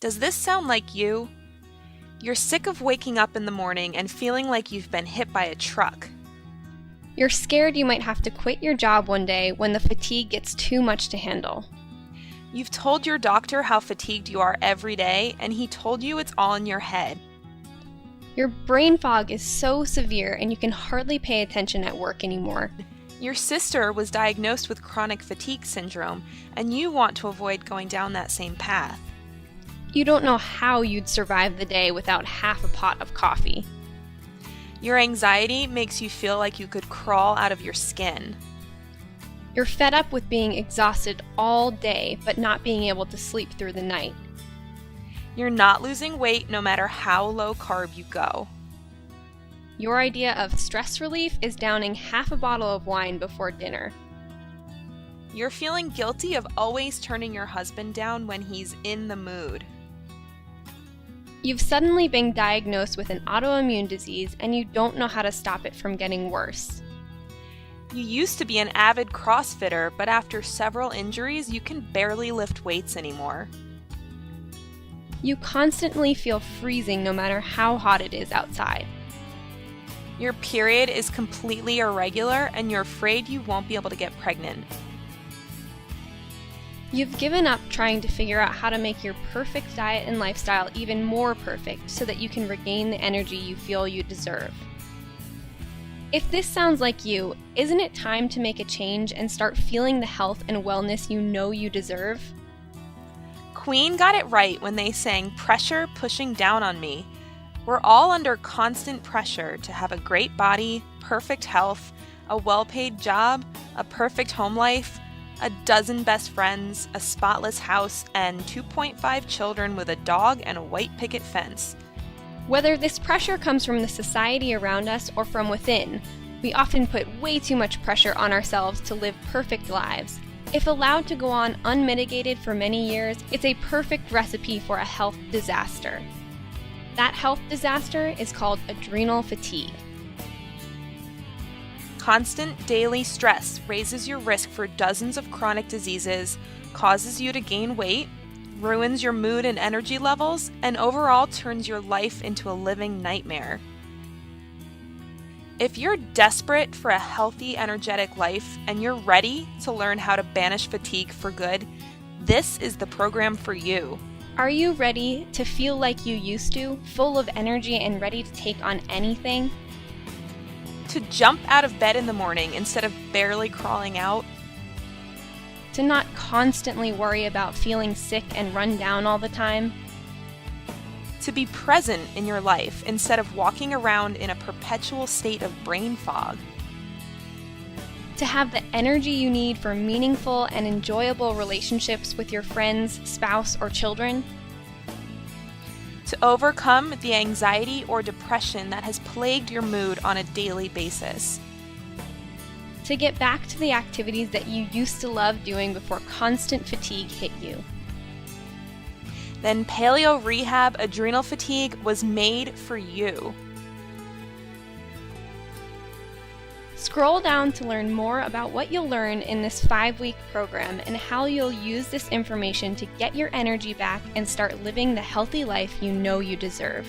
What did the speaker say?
Does this sound like you? You're sick of waking up in the morning and feeling like you've been hit by a truck. You're scared you might have to quit your job one day when the fatigue gets too much to handle. You've told your doctor how fatigued you are every day, and he told you it's all in your head. Your brain fog is so severe and you can hardly pay attention at work anymore. Your sister was diagnosed with chronic fatigue syndrome, and you want to avoid going down that same path. You don't know how you'd survive the day without half a pot of coffee. Your anxiety makes you feel like you could crawl out of your skin. You're fed up with being exhausted all day but not being able to sleep through the night. You're not losing weight no matter how low carb you go. Your idea of stress relief is downing half a bottle of wine before dinner. You're feeling guilty of always turning your husband down when he's in the mood. You've suddenly been diagnosed with an autoimmune disease and you don't know how to stop it from getting worse. You used to be an avid CrossFitter, but after several injuries, you can barely lift weights anymore. You constantly feel freezing no matter how hot it is outside. Your period is completely irregular and you're afraid you won't be able to get pregnant. You've given up trying to figure out how to make your perfect diet and lifestyle even more perfect so that you can regain the energy you feel you deserve. If this sounds like you, isn't it time to make a change and start feeling the health and wellness you know you deserve? Queen got it right when they sang "Pressure Pushing Down on Me." We're all under constant pressure to have a great body, perfect health, a well-paid job, a perfect home life, a dozen best friends, a spotless house, and 2.5 children with a dog and a white picket fence. Whether this pressure comes from the society around us or from within, we often put way too much pressure on ourselves to live perfect lives. If allowed to go on unmitigated for many years, it's a perfect recipe for a health disaster. That health disaster is called adrenal fatigue. Constant daily stress raises your risk for dozens of chronic diseases, causes you to gain weight, ruins your mood and energy levels, and overall turns your life into a living nightmare. If you're desperate for a healthy, energetic life and you're ready to learn how to banish fatigue for good, this is the program for you. Are you ready to feel like you used to, full of energy and ready to take on anything? To jump out of bed in the morning instead of barely crawling out? To not constantly worry about feeling sick and run down all the time? To be present in your life instead of walking around in a perpetual state of brain fog? To have the energy you need for meaningful and enjoyable relationships with your friends, spouse, or children? To overcome the anxiety or depression that has plagued your mood on a daily basis? To get back to the activities that you used to love doing before constant fatigue hit you? Then Paleo Rehab Adrenal Fatigue was made for you. Scroll down to learn more about what you'll learn in this 5-week program and how you'll use this information to get your energy back and start living the healthy life you know you deserve.